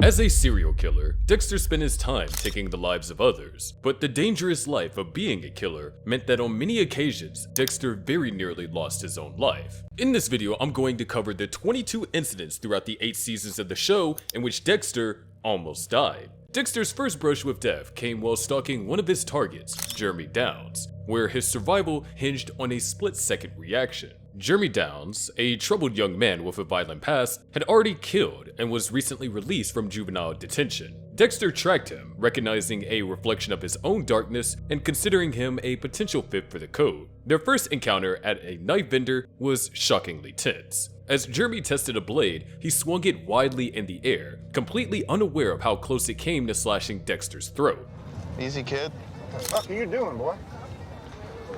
As a serial killer, Dexter spent his time taking the lives of others, but the dangerous life of being a killer meant that on many occasions, Dexter very nearly lost his own life. In this video, I'm going to cover the 22 incidents throughout the 8 seasons of the show in which Dexter almost died. Dexter's first brush with death came while stalking one of his targets, Jeremy Downs, where his survival hinged on a split-second reaction. Jeremy Downs, a troubled young man with a violent past, had already killed and was recently released from juvenile detention. Dexter tracked him, recognizing a reflection of his own darkness and considering him a potential fit for the code. Their first encounter at a knife vendor was shockingly tense. As Jeremy tested a blade, he swung it widely in the air, completely unaware of how close it came to slashing Dexter's throat. Easy, kid. What the fuck are you doing, boy?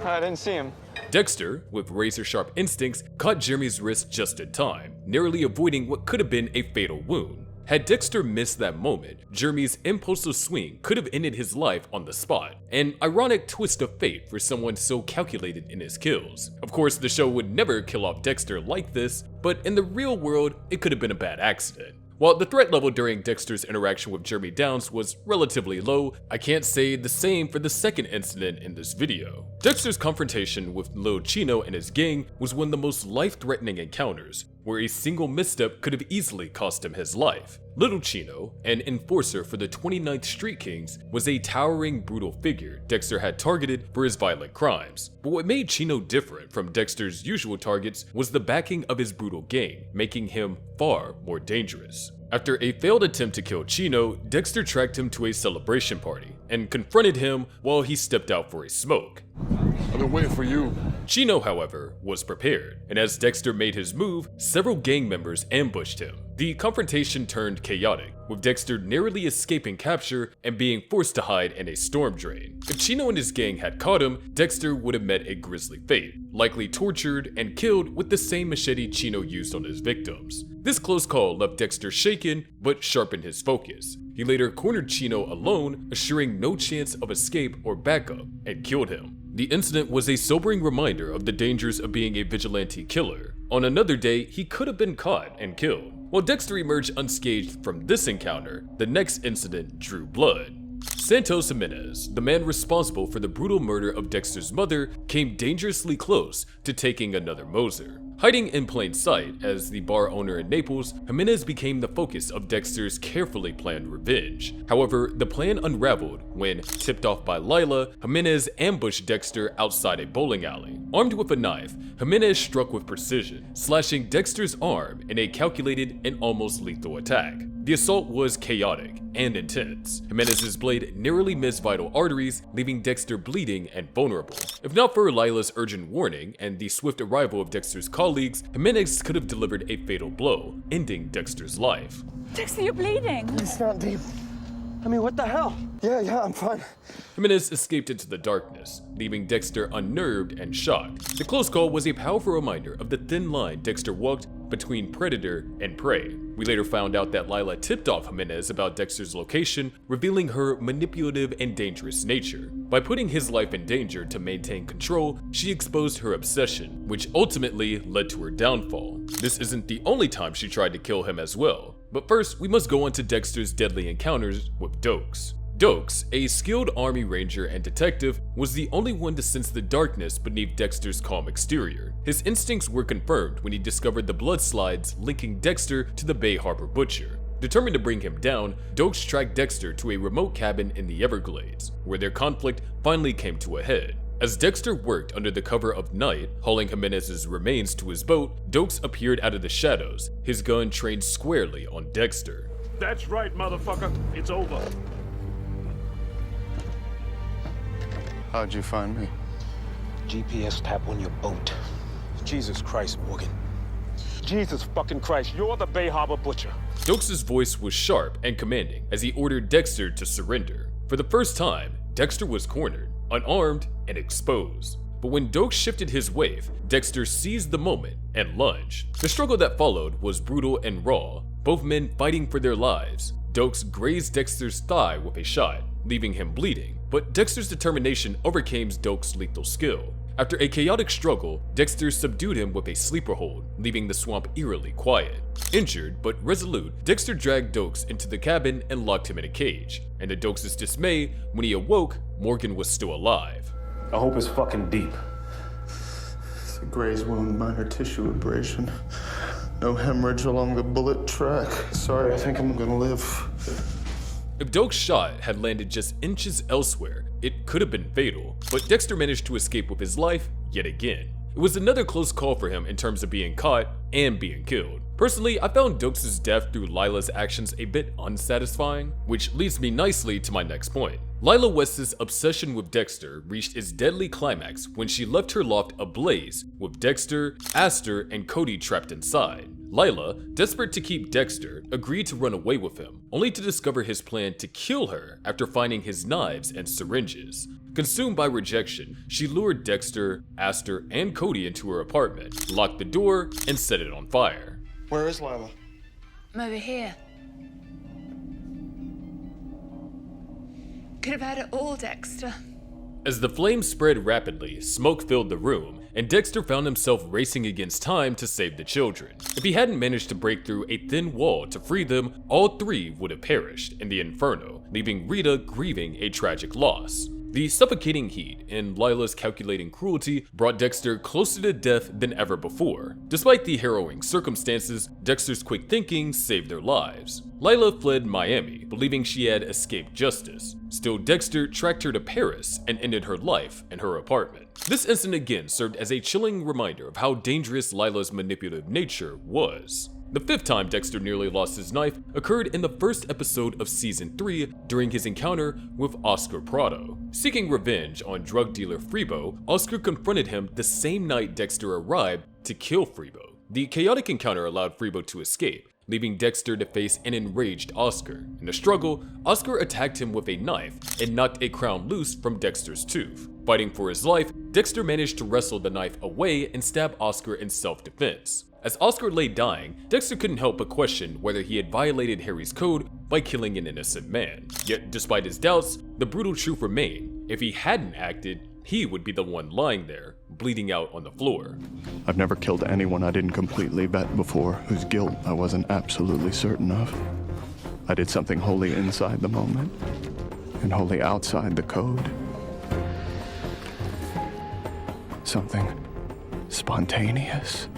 I didn't see him. Dexter, with razor-sharp instincts, caught Jeremy's wrist just in time, narrowly avoiding what could have been a fatal wound. Had Dexter missed that moment, Jeremy's impulsive swing could have ended his life on the spot. An ironic twist of fate for someone so calculated in his kills. Of course, the show would never kill off Dexter like this, but in the real world, it could have been a bad accident. While the threat level during Dexter's interaction with Jeremy Downs was relatively low, I can't say the same for the second incident in this video. Dexter's confrontation with Lil Chino and his gang was one of the most life-threatening encounters, where a single misstep could have easily cost him his life. Little Chino, an enforcer for the 29th Street Kings, was a towering, brutal figure Dexter had targeted for his violent crimes. But what made Chino different from Dexter's usual targets was the backing of his brutal gang, making him far more dangerous. After a failed attempt to kill Chino, Dexter tracked him to a celebration party and confronted him while he stepped out for a smoke. I've been waiting for you. Chino, however, was prepared, and as Dexter made his move, several gang members ambushed him. The confrontation turned chaotic, with Dexter narrowly escaping capture and being forced to hide in a storm drain. If Chino and his gang had caught him, Dexter would have met a grisly fate, likely tortured and killed with the same machete Chino used on his victims. This close call left Dexter shaken, but sharpened his focus. He later cornered Chino alone, assuring no chance of escape or backup, and killed him. The incident was a sobering reminder of the dangers of being a vigilante killer. On another day, he could have been caught and killed. While Dexter emerged unscathed from this encounter, the next incident drew blood. Santos Jimenez, the man responsible for the brutal murder of Dexter's mother, came dangerously close to taking another Moser. Hiding in plain sight as the bar owner in Naples, Jimenez became the focus of Dexter's carefully planned revenge. However, the plan unraveled when, tipped off by Lila, Jimenez ambushed Dexter outside a bowling alley. Armed with a knife, Jimenez struck with precision, slashing Dexter's arm in a calculated and almost lethal attack. The assault was chaotic and intense. Jimenez's blade narrowly missed vital arteries, leaving Dexter bleeding and vulnerable. If not for Lila's urgent warning and the swift arrival of Dexter's colleagues, Jimenez could have delivered a fatal blow, ending Dexter's life. Dexter, you're bleeding. It's not deep. I mean, what the hell? Yeah, I'm fine. Jimenez escaped into the darkness, leaving Dexter unnerved and shocked. The close call was a powerful reminder of the thin line Dexter walked between predator and prey. We later found out that Lila tipped off Jimenez about Dexter's location, revealing her manipulative and dangerous nature. By putting his life in danger to maintain control, she exposed her obsession, which ultimately led to her downfall. This isn't the only time she tried to kill him as well. But first, we must go on to Dexter's deadly encounters with Dokes. Dokes, a skilled army ranger and detective, was the only one to sense the darkness beneath Dexter's calm exterior. His instincts were confirmed when he discovered the blood slides linking Dexter to the Bay Harbor Butcher. Determined to bring him down, Dokes tracked Dexter to a remote cabin in the Everglades, where their conflict finally came to a head. As Dexter worked under the cover of night, hauling Jimenez's remains to his boat, Dokes appeared out of the shadows, his gun trained squarely on Dexter. That's right, motherfucker. It's over. How'd you find me? GPS tap on your boat. Jesus Christ, Morgan. Jesus fucking Christ, you're the Bay Harbor Butcher. Dokes' voice was sharp and commanding as he ordered Dexter to surrender. For the first time, Dexter was cornered, unarmed and exposed. But when Dokes shifted his weight, Dexter seized the moment and lunged. The struggle that followed was brutal and raw, both men fighting for their lives. Dokes grazed Dexter's thigh with a shot, leaving him bleeding, but Dexter's determination overcame Dokes' lethal skill. After a chaotic struggle, Dexter subdued him with a sleeper hold, leaving the swamp eerily quiet. Injured but resolute, Dexter dragged Dokes into the cabin and locked him in a cage. And to Dokes' dismay, when he awoke, Morgan was still alive. I hope it's fucking deep. It's a graze wound, minor tissue abrasion. No hemorrhage along the bullet track. Sorry, I think I'm gonna live. If Dokes' shot had landed just inches elsewhere, it could have been fatal, but Dexter managed to escape with his life yet again. It was another close call for him in terms of being caught and being killed. Personally, I found Dokes' death through Lila's actions a bit unsatisfying, which leads me nicely to my next point. Lila West's obsession with Dexter reached its deadly climax when she left her loft ablaze, with Dexter, Aster, and Cody trapped inside. Lila, desperate to keep Dexter, agreed to run away with him, only to discover his plan to kill her after finding his knives and syringes. Consumed by rejection, she lured Dexter, Aster, and Cody into her apartment, locked the door, and set it on fire. Where is Lila? I'm over here. Could have had it all, Dexter. As the flames spread rapidly, smoke filled the room, and Dexter found himself racing against time to save the children. If he hadn't managed to break through a thin wall to free them, all three would have perished in the inferno, leaving Rita grieving a tragic loss. The suffocating heat and Lila's calculating cruelty brought Dexter closer to death than ever before. Despite the harrowing circumstances, Dexter's quick thinking saved their lives. Lila fled Miami, believing she had escaped justice. Still, Dexter tracked her to Paris and ended her life in her apartment. This incident again served as a chilling reminder of how dangerous Lila's manipulative nature was. The fifth time Dexter nearly lost his knife occurred in the first episode of Season 3 during his encounter with Oscar Prado. Seeking revenge on drug dealer Freebo, Oscar confronted him the same night Dexter arrived to kill Freebo. The chaotic encounter allowed Freebo to escape, leaving Dexter to face an enraged Oscar. In the struggle, Oscar attacked him with a knife and knocked a crown loose from Dexter's tooth. Fighting for his life, Dexter managed to wrestle the knife away and stab Oscar in self-defense. As Oscar lay dying, Dexter couldn't help but question whether he had violated Harry's code by killing an innocent man. Yet, despite his doubts, the brutal truth remained. If he hadn't acted, he would be the one lying there, bleeding out on the floor. I've never killed anyone I didn't completely vet before, whose guilt I wasn't absolutely certain of. I did something wholly inside the moment, and wholly outside the code. Something spontaneous.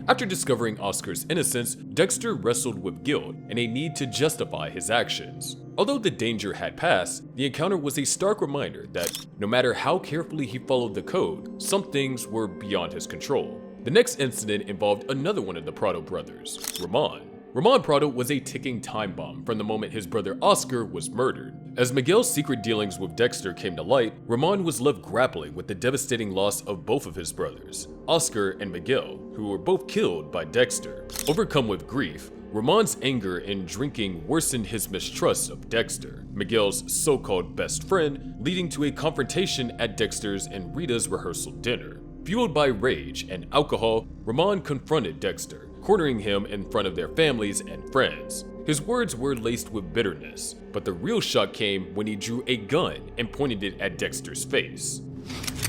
After discovering Oscar's innocence, Dexter wrestled with guilt and a need to justify his actions. Although the danger had passed, the encounter was a stark reminder that no matter how carefully he followed the code, some things were beyond his control. The next incident involved another one of the Prado brothers, Ramon. Ramon Prado was a ticking time bomb from the moment his brother Oscar was murdered. As Miguel's secret dealings with Dexter came to light, Ramon was left grappling with the devastating loss of both of his brothers, Oscar and Miguel, who were both killed by Dexter. Overcome with grief, Ramon's anger and drinking worsened his mistrust of Dexter, Miguel's so-called best friend, leading to a confrontation at Dexter's and Rita's rehearsal dinner. Fueled by rage and alcohol, Ramon confronted Dexter, cornering him in front of their families and friends. His words were laced with bitterness, but the real shock came when he drew a gun and pointed it at Dexter's face.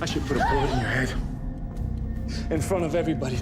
I should put a bullet in your head. In front of everybody.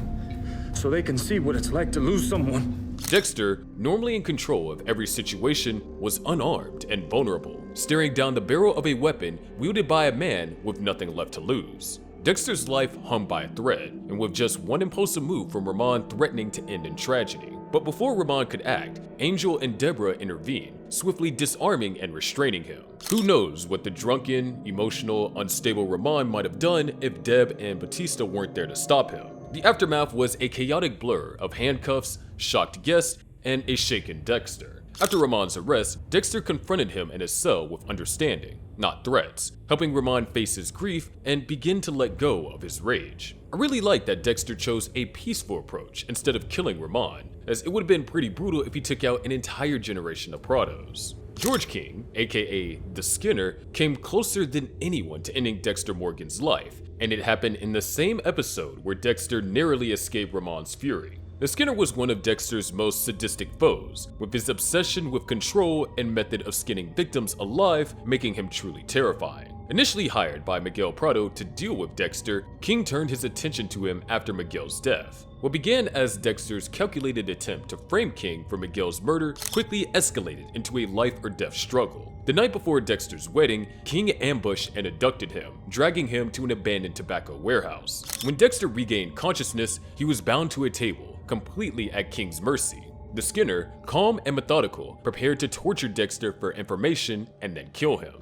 So they can see what it's like to lose someone. Dexter, normally in control of every situation, was unarmed and vulnerable, staring down the barrel of a weapon wielded by a man with nothing left to lose. Dexter's life hung by a thread, and with just one impulsive move from Ramon threatening to end in tragedy. But before Ramon could act, Angel and Deborah intervened, swiftly disarming and restraining him. Who knows what the drunken, emotional, unstable Ramon might have done if Deb and Batista weren't there to stop him. The aftermath was a chaotic blur of handcuffs, shocked guests, and a shaken Dexter. After Ramon's arrest, Dexter confronted him in his cell with understanding, not threats, helping Ramon face his grief and begin to let go of his rage. I really like that Dexter chose a peaceful approach instead of killing Ramon, as it would have been pretty brutal if he took out an entire generation of Prados. George King, aka the Skinner, came closer than anyone to ending Dexter Morgan's life, and it happened in the same episode where Dexter narrowly escaped Ramon's fury. The Skinner was one of Dexter's most sadistic foes, with his obsession with control and method of skinning victims alive making him truly terrifying. Initially hired by Miguel Prado to deal with Dexter, King turned his attention to him after Miguel's death. What began as Dexter's calculated attempt to frame King for Miguel's murder quickly escalated into a life-or-death struggle. The night before Dexter's wedding, King ambushed and abducted him, dragging him to an abandoned tobacco warehouse. When Dexter regained consciousness, he was bound to a table, completely at King's mercy. The Skinner, calm and methodical, prepared to torture Dexter for information and then kill him.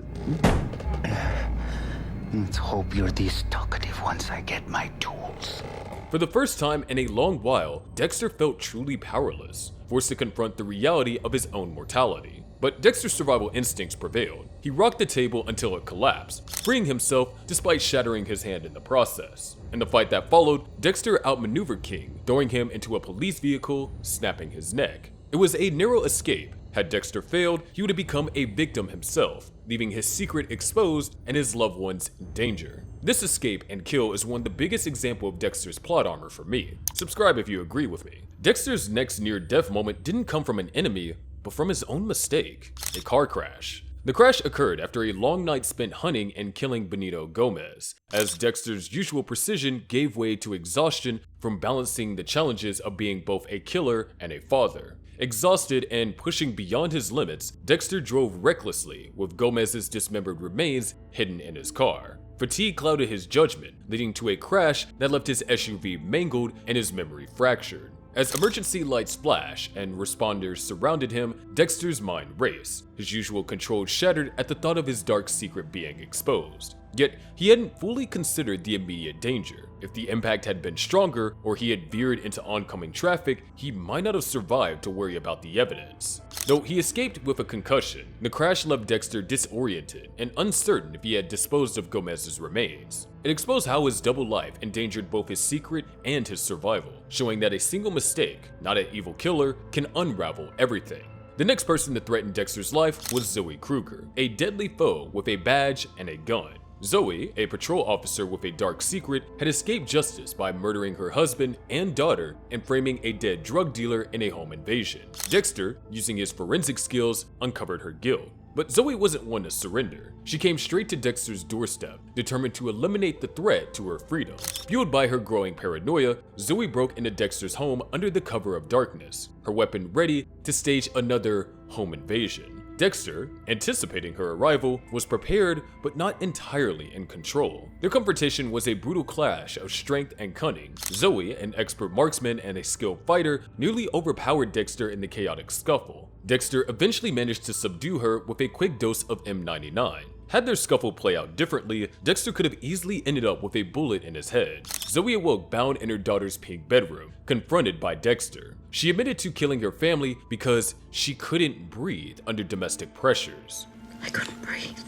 Let's hope you're this talkative once I get my tools. For the first time in a long while, Dexter felt truly powerless, forced to confront the reality of his own mortality. But Dexter's survival instincts prevailed. He rocked the table until it collapsed, freeing himself despite shattering his hand in the process. In the fight that followed, Dexter outmaneuvered King, throwing him into a police vehicle, snapping his neck. It was a narrow escape. Had Dexter failed, he would have become a victim himself, leaving his secret exposed and his loved ones in danger. This escape and kill is one of the biggest examples of Dexter's plot armor for me. Subscribe if you agree with me. Dexter's next near-death moment didn't come from an enemy, but from his own mistake, a car crash. The crash occurred after a long night spent hunting and killing Benito Gomez, as Dexter's usual precision gave way to exhaustion from balancing the challenges of being both a killer and a father. Exhausted and pushing beyond his limits, Dexter drove recklessly, with Gomez's dismembered remains hidden in his car. Fatigue clouded his judgment, leading to a crash that left his SUV mangled and his memory fractured. As emergency lights flashed and responders surrounded him, Dexter's mind raced, his usual control shattered at the thought of his dark secret being exposed. Yet, he hadn't fully considered the immediate danger. If the impact had been stronger, or he had veered into oncoming traffic, he might not have survived to worry about the evidence. Though he escaped with a concussion, the crash left Dexter disoriented and uncertain if he had disposed of Gomez's remains. It exposed how his double life endangered both his secret and his survival, showing that a single mistake, not an evil killer, can unravel everything. The next person to threaten Dexter's life was Zoe Kruger, a deadly foe with a badge and a gun. Zoe, a patrol officer with a dark secret, had escaped justice by murdering her husband and daughter and framing a dead drug dealer in a home invasion. Dexter, using his forensic skills, uncovered her guilt. But Zoe wasn't one to surrender. She came straight to Dexter's doorstep, determined to eliminate the threat to her freedom. Fueled by her growing paranoia, Zoe broke into Dexter's home under the cover of darkness, her weapon ready to stage another home invasion. Dexter, anticipating her arrival, was prepared but not entirely in control. Their confrontation was a brutal clash of strength and cunning. Zoe, an expert marksman and a skilled fighter, nearly overpowered Dexter in the chaotic scuffle. Dexter eventually managed to subdue her with a quick dose of M99. Had their scuffle play out differently, Dexter could have easily ended up with a bullet in his head. Zoe awoke bound in her daughter's pink bedroom, confronted by Dexter. She admitted to killing her family because she couldn't breathe under domestic pressures. I couldn't breathe.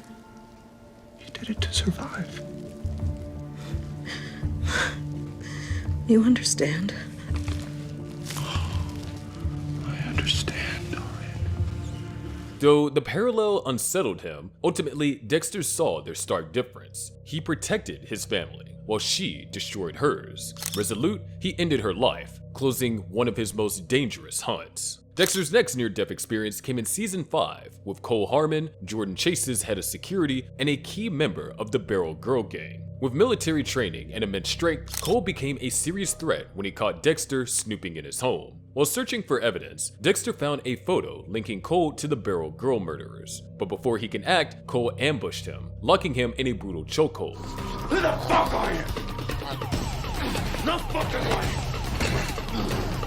You did it to survive. You understand? I understand. Though the parallel unsettled him, ultimately Dexter saw their stark difference. He protected his family, while she destroyed hers. Resolute, he ended her life, closing one of his most dangerous hunts. Dexter's next near-death experience came in Season 5, with Cole Harmon, Jordan Chase's head of security, and a key member of the Barrel Girl Gang. With military training and immense strength, Cole became a serious threat when he caught Dexter snooping in his home. While searching for evidence, Dexter found a photo linking Cole to the Barrel Girl murderers. But before he can act, Cole ambushed him, locking him in a brutal chokehold. Who the fuck are you? No fucking way!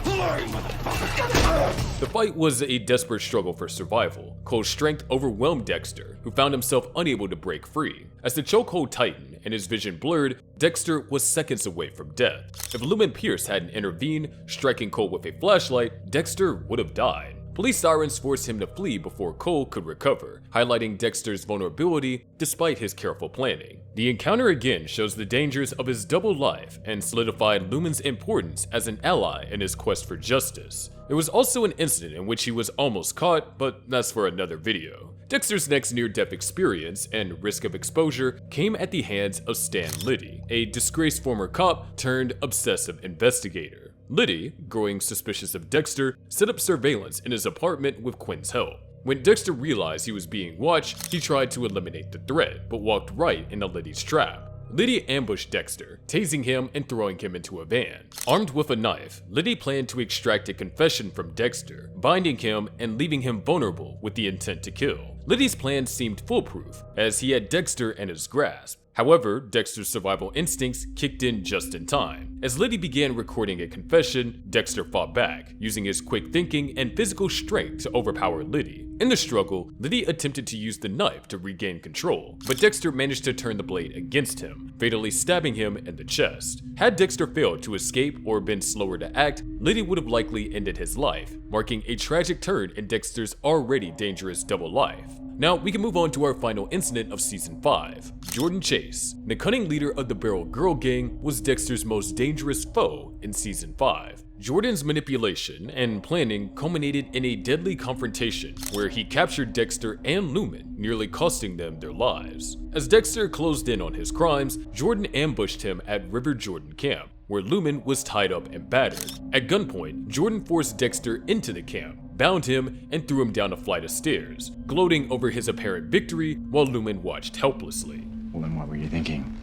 Who are you, motherfucker? The fight was a desperate struggle for survival. Cole's strength overwhelmed Dexter, who found himself unable to break free. As the chokehold tightened and his vision blurred, Dexter was seconds away from death. If Lumen Pierce hadn't intervened, striking Cole with a flashlight, Dexter would have died. Police sirens forced him to flee before Cole could recover, highlighting Dexter's vulnerability despite his careful planning. The encounter again shows the dangers of his double life and solidified Lumen's importance as an ally in his quest for justice. There was also an incident in which he was almost caught, but that's for another video. Dexter's next near-death experience and risk of exposure came at the hands of Stan Liddy, a disgraced former cop turned obsessive investigator. Liddy, growing suspicious of Dexter, set up surveillance in his apartment with Quinn's help. When Dexter realized he was being watched, he tried to eliminate the threat, but walked right into Liddy's trap. Liddy ambushed Dexter, tasing him and throwing him into a van. Armed with a knife, Liddy planned to extract a confession from Dexter, binding him and leaving him vulnerable with the intent to kill. Liddy's plan seemed foolproof, as he had Dexter in his grasp. However, Dexter's survival instincts kicked in just in time. As Liddy began recording a confession, Dexter fought back, using his quick thinking and physical strength to overpower Liddy. In the struggle, Liddy attempted to use the knife to regain control, but Dexter managed to turn the blade against him, fatally stabbing him in the chest. Had Dexter failed to escape or been slower to act, Liddy would have likely ended his life, marking a tragic turn in Dexter's already dangerous double life. Now, we can move on to our final incident of Season 5. Jordan Chase, the cunning leader of the Barrel Girl Gang, was Dexter's most dangerous foe in Season 5. Jordan's manipulation and planning culminated in a deadly confrontation where he captured Dexter and Lumen, nearly costing them their lives. As Dexter closed in on his crimes, Jordan ambushed him at River Jordan Camp, where Lumen was tied up and battered. At gunpoint, Jordan forced Dexter into the camp, bound him, and threw him down a flight of stairs, gloating over his apparent victory while Lumen watched helplessly. Well, then what were you thinking?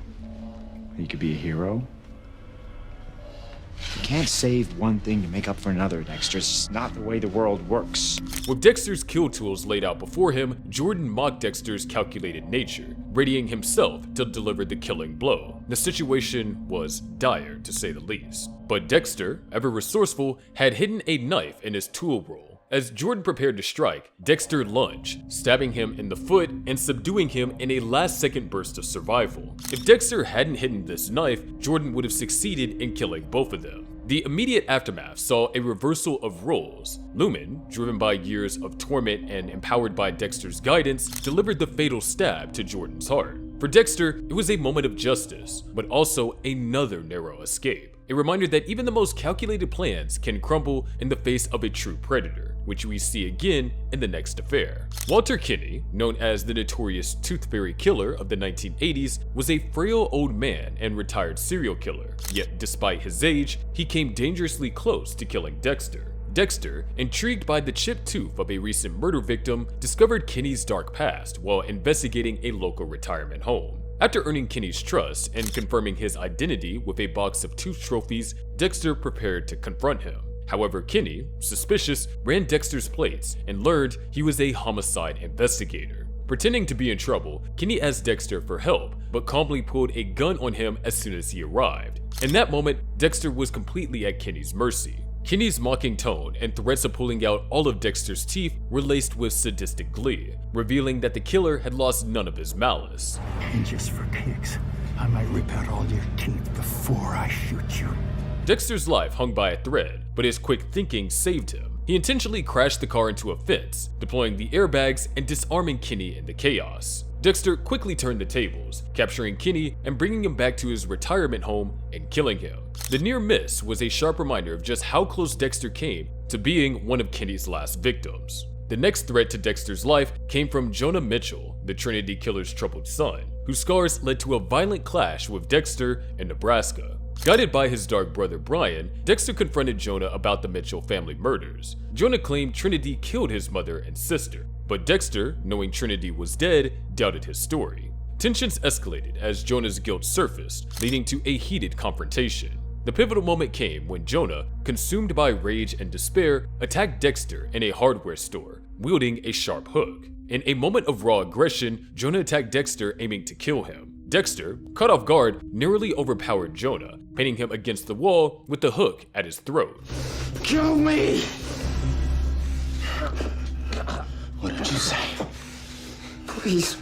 You could be a hero? You can't save one thing to make up for another, Dexter. It's just not the way the world works. With Dexter's kill tools laid out before him, Jordan mocked Dexter's calculated nature, readying himself to deliver the killing blow. The situation was dire, to say the least. But Dexter, ever resourceful, had hidden a knife in his tool roll. As Jordan prepared to strike, Dexter lunged, stabbing him in the foot and subduing him in a last-second burst of survival. If Dexter hadn't hidden this knife, Jordan would have succeeded in killing both of them. The immediate aftermath saw a reversal of roles. Lumen, driven by years of torment and empowered by Dexter's guidance, delivered the fatal stab to Jordan's heart. For Dexter, it was a moment of justice, but also another narrow escape. A reminder that even the most calculated plans can crumble in the face of a true predator, which we see again in the next affair. Walter Kinney, known as the notorious Tooth Fairy Killer of the 1980s, was a frail old man and retired serial killer. Yet despite his age, he came dangerously close to killing Dexter. Dexter, intrigued by the chipped tooth of a recent murder victim, discovered Kinney's dark past while investigating a local retirement home. After earning Kinney's trust and confirming his identity with a box of tooth trophies, Dexter prepared to confront him. However, Kinney, suspicious, ran Dexter's plates and learned he was a homicide investigator. Pretending to be in trouble, Kinney asked Dexter for help, but calmly pulled a gun on him as soon as he arrived. In that moment, Dexter was completely at Kinney's mercy. Kinney's mocking tone and threats of pulling out all of Dexter's teeth were laced with sadistic glee, revealing that the killer had lost none of his malice. And just for kicks, I might rip out all your teeth before I shoot you. Dexter's life hung by a thread, but his quick thinking saved him. He intentionally crashed the car into a fence, deploying the airbags and disarming Kinney in the chaos. Dexter quickly turned the tables, capturing Kinney and bringing him back to his retirement home and killing him. The near miss was a sharp reminder of just how close Dexter came to being one of Kinney's last victims. The next threat to Dexter's life came from Jonah Mitchell, the Trinity Killer's troubled son, whose scars led to a violent clash with Dexter in Nebraska. Guided by his dark brother Brian, Dexter confronted Jonah about the Mitchell family murders. Jonah claimed Trinity killed his mother and sister, but Dexter, knowing Trinity was dead, doubted his story. Tensions escalated as Jonah's guilt surfaced, leading to a heated confrontation. The pivotal moment came when Jonah, consumed by rage and despair, attacked Dexter in a hardware store, wielding a sharp hook. In a moment of raw aggression, Jonah attacked Dexter, aiming to kill him. Dexter, caught off guard, narrowly overpowered Jonah, pinning him against the wall with the hook at his throat. Kill me! What did you say? Please.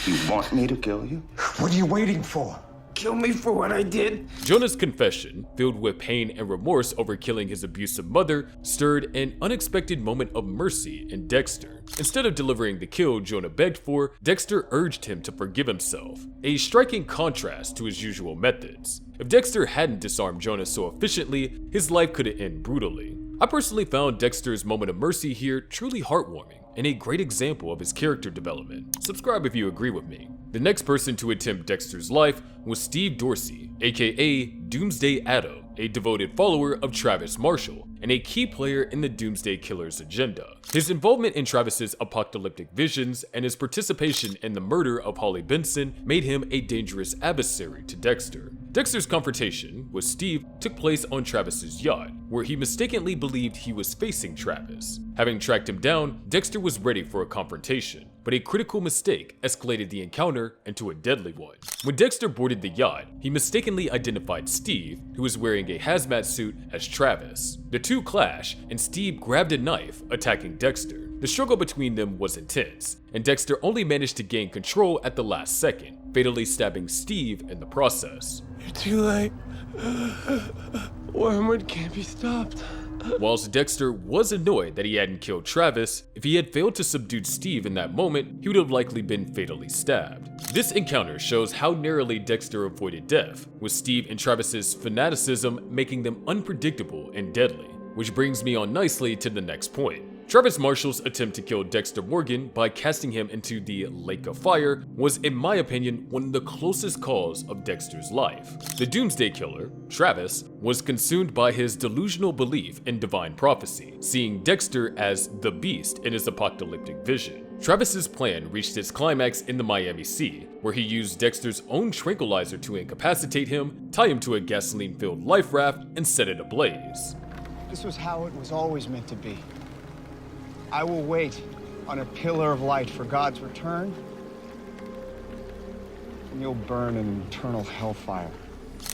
You want me to kill you? What are you waiting for? Kill me for what I did? Jonah's confession, filled with pain and remorse over killing his abusive mother, stirred an unexpected moment of mercy in Dexter. Instead of delivering the kill Jonah begged for, Dexter urged him to forgive himself, a striking contrast to his usual methods. If Dexter hadn't disarmed Jonah so efficiently, his life could end brutally. I personally found Dexter's moment of mercy here truly heartwarming and a great example of his character development. Subscribe if you agree with me. The next person to attempt Dexter's life was Steve Dorsey, aka Doomsday Adam, a devoted follower of Travis Marshall and a key player in the Doomsday Killer's agenda. His involvement in Travis's apocalyptic visions and his participation in the murder of Holly Benson made him a dangerous adversary to Dexter. Dexter's confrontation with Steve took place on Travis's yacht, where he mistakenly believed he was facing Travis. Having tracked him down, Dexter was ready for a confrontation, but a critical mistake escalated the encounter into a deadly one. When Dexter boarded the yacht, he mistakenly identified Steve, who was wearing a hazmat suit, as Travis. The two clash, and Steve grabbed a knife, attacking Dexter. The struggle between them was intense, and Dexter only managed to gain control at the last second, fatally stabbing Steve in the process. You're too late. Wormwood can't be stopped. Whilst Dexter was annoyed that he hadn't killed Travis, if he had failed to subdue Steve in that moment, he would have likely been fatally stabbed. This encounter shows how narrowly Dexter avoided death, with Steve and Travis's fanaticism making them unpredictable and deadly. Which brings me on nicely to the next point. Travis Marshall's attempt to kill Dexter Morgan by casting him into the Lake of Fire was, in my opinion, one of the closest calls of Dexter's life. The Doomsday Killer, Travis, was consumed by his delusional belief in divine prophecy, seeing Dexter as the beast in his apocalyptic vision. Travis's plan reached its climax in the Miami Sea, where he used Dexter's own tranquilizer to incapacitate him, tie him to a gasoline-filled life raft, and set it ablaze. This was how it was always meant to be. I will wait on a pillar of light for God's return, and you'll burn in eternal hellfire.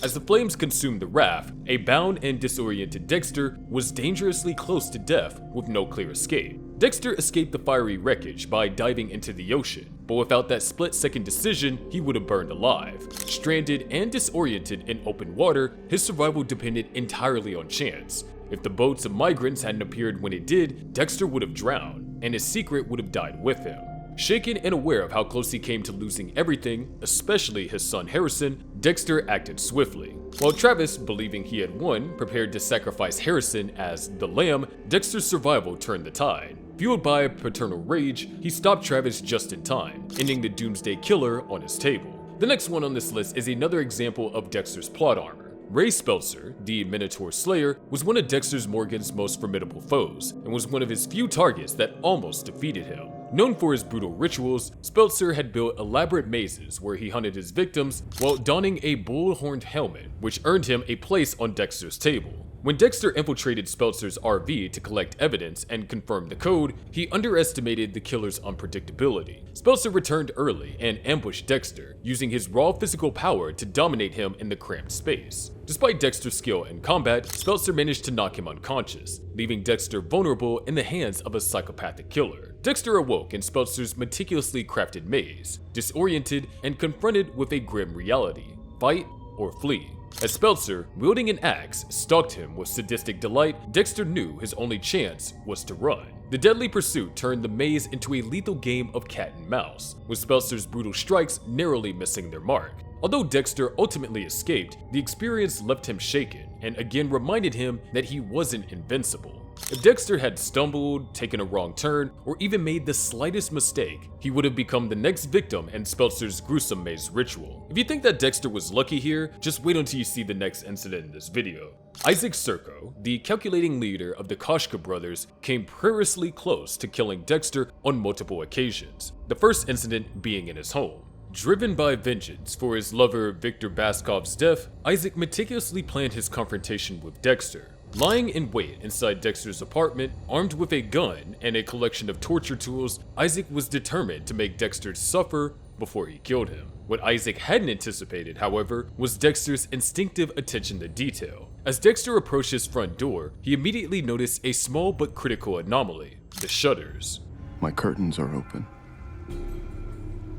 As the flames consumed the raft, a bound and disoriented Dexter was dangerously close to death with no clear escape. Dexter escaped the fiery wreckage by diving into the ocean, but without that split-second decision, he would have burned alive. Stranded and disoriented in open water, his survival depended entirely on chance. If the boats of migrants hadn't appeared when it did, Dexter would have drowned, and his secret would have died with him. Shaken and aware of how close he came to losing everything, especially his son Harrison, Dexter acted swiftly. While Travis, believing he had won, prepared to sacrifice Harrison as the lamb, Dexter's survival turned the tide. Fueled by paternal rage, he stopped Travis just in time, ending the Doomsday Killer on his table. The next one on this list is another example of Dexter's plot armor. Ray Speltzer, the Minotaur Slayer, was one of Dexter Morgan's most formidable foes, and was one of his few targets that almost defeated him. Known for his brutal rituals, Speltzer had built elaborate mazes where he hunted his victims while donning a bull-horned helmet, which earned him a place on Dexter's table. When Dexter infiltrated Speltzer's RV to collect evidence and confirm the code, he underestimated the killer's unpredictability. Speltzer returned early and ambushed Dexter, using his raw physical power to dominate him in the cramped space. Despite Dexter's skill in combat, Speltzer managed to knock him unconscious, leaving Dexter vulnerable in the hands of a psychopathic killer. Dexter awoke in Speltzer's meticulously crafted maze, disoriented and confronted with a grim reality: fight or flee. As Speltzer, wielding an axe, stalked him with sadistic delight, Dexter knew his only chance was to run. The deadly pursuit turned the maze into a lethal game of cat and mouse, with Speltzer's brutal strikes narrowly missing their mark. Although Dexter ultimately escaped, the experience left him shaken and again reminded him that he wasn't invincible. If Dexter had stumbled, taken a wrong turn, or even made the slightest mistake, he would have become the next victim in Speltzer's gruesome maze ritual. If you think that Dexter was lucky here, just wait until you see the next incident in this video. Isaac Serco, the calculating leader of the Koshka brothers, came perilously close to killing Dexter on multiple occasions, the first incident being in his home. Driven by vengeance for his lover Victor Baskov's death, Isaac meticulously planned his confrontation with Dexter. Lying in wait inside Dexter's apartment, armed with a gun and a collection of torture tools, Isaac was determined to make Dexter suffer before he killed him. What Isaac hadn't anticipated, however, was Dexter's instinctive attention to detail. As Dexter approached his front door, he immediately noticed a small but critical anomaly: the shutters. My curtains are open.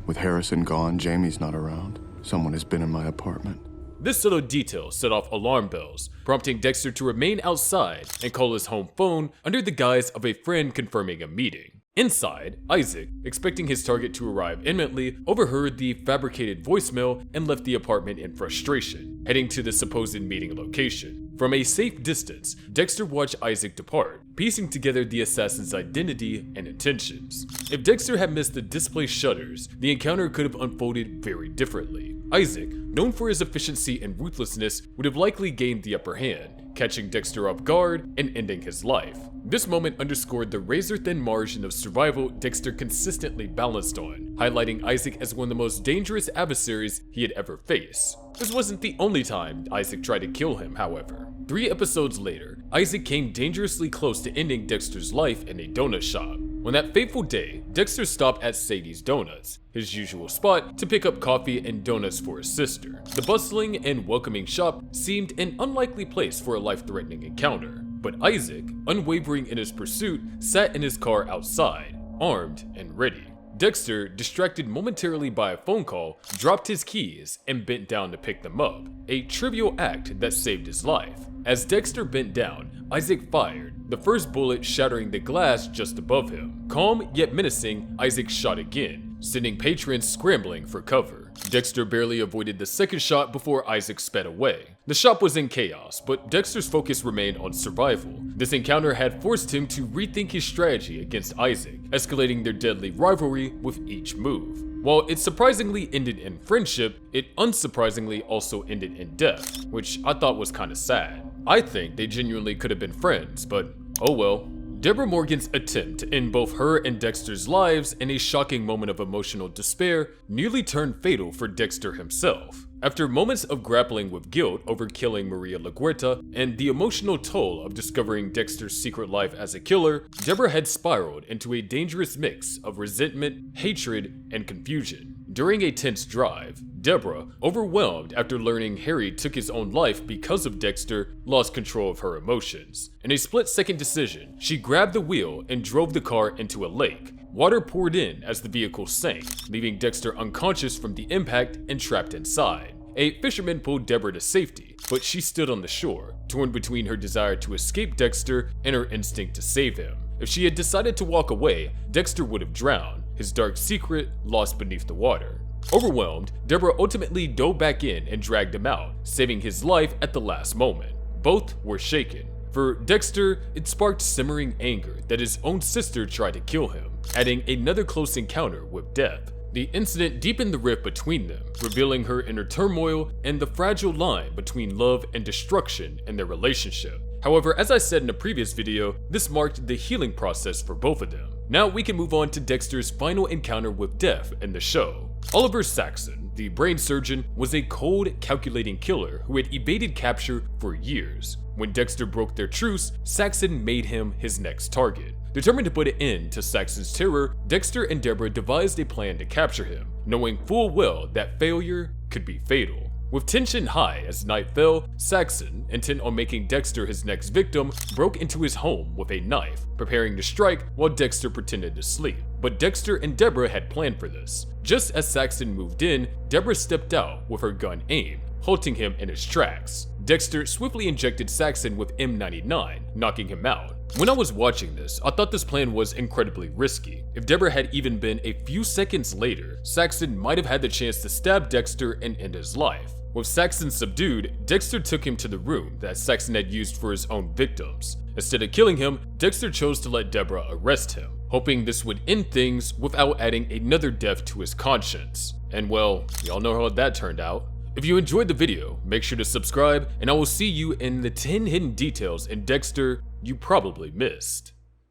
With Harrison gone, Jamie's not around. Someone has been in my apartment. This subtle detail set off alarm bells, prompting Dexter to remain outside and call his home phone under the guise of a friend confirming a meeting. Inside, Isaac, expecting his target to arrive imminently, overheard the fabricated voicemail and left the apartment in frustration, heading to the supposed meeting location. From a safe distance, Dexter watched Isaac depart, piecing together the assassin's identity and intentions. If Dexter had missed the display shutters, the encounter could have unfolded very differently. Isaac, known for his efficiency and ruthlessness, would have likely gained the upper hand, catching Dexter off guard and ending his life. This moment underscored the razor-thin margin of survival Dexter consistently balanced on, highlighting Isaac as one of the most dangerous adversaries he had ever faced. This wasn't the only time Isaac tried to kill him, however. 3 episodes later, Isaac came dangerously close to ending Dexter's life in a donut shop. On that fateful day, Dexter stopped at Sadie's Donuts, his usual spot to pick up coffee and donuts for his sister. The bustling and welcoming shop seemed an unlikely place for a life-threatening encounter, but Isaac, unwavering in his pursuit, sat in his car outside, armed and ready. Dexter, distracted momentarily by a phone call, dropped his keys and bent down to pick them up, a trivial act that saved his life. As Dexter bent down, Isaac fired, the first bullet shattering the glass just above him. Calm yet menacing, Isaac shot again, sending patrons scrambling for cover. Dexter barely avoided the second shot before Isaac sped away. The shop was in chaos, but Dexter's focus remained on survival. This encounter had forced him to rethink his strategy against Isaac, escalating their deadly rivalry with each move. While it surprisingly ended in friendship, it unsurprisingly also ended in death, which I thought was kinda sad. I think they genuinely could have been friends, but oh well. Dexter Morgan's attempt to end both her and Dexter's lives in a shocking moment of emotional despair nearly turned fatal for Dexter himself. After moments of grappling with guilt over killing Maria LaGuerta and the emotional toll of discovering Dexter's secret life as a killer, Deborah had spiraled into a dangerous mix of resentment, hatred, and confusion. During a tense drive, Deborah, overwhelmed after learning Harry took his own life because of Dexter, lost control of her emotions. In a split-second decision, she grabbed the wheel and drove the car into a lake. Water poured in as the vehicle sank, leaving Dexter unconscious from the impact and trapped inside. A fisherman pulled Deborah to safety, but she stood on the shore, torn between her desire to escape Dexter and her instinct to save him. If she had decided to walk away, Dexter would have drowned, his dark secret lost beneath the water. Overwhelmed, Deborah ultimately dove back in and dragged him out, saving his life at the last moment. Both were shaken. For Dexter, it sparked simmering anger that his own sister tried to kill him, adding another close encounter with death. The incident deepened the rift between them, revealing her inner turmoil and the fragile line between love and destruction in their relationship. However, as I said in a previous video, this marked the healing process for both of them. Now we can move on to Dexter's final encounter with death in the show. Oliver Saxon, the brain surgeon, was a cold, calculating killer who had evaded capture for years. When Dexter broke their truce, Saxon made him his next target. Determined to put an end to Saxon's terror, Dexter and Deborah devised a plan to capture him, knowing full well that failure could be fatal. With tension high as night fell, Saxon, intent on making Dexter his next victim, broke into his home with a knife, preparing to strike while Dexter pretended to sleep. But Dexter and Deborah had planned for this. Just as Saxon moved in, Deborah stepped out with her gun aimed, halting him in his tracks. Dexter swiftly injected Saxon with M99, knocking him out. When I was watching this, I thought this plan was incredibly risky. If Deborah had even been a few seconds later, Saxon might have had the chance to stab Dexter and end his life. With Saxon subdued, Dexter took him to the room that Saxon had used for his own victims. Instead of killing him, Dexter chose to let Deborah arrest him, hoping this would end things without adding another death to his conscience. And well, y'all know how that turned out. If you enjoyed the video, make sure to subscribe, and I will see you in the 10 hidden details in Dexter you probably missed.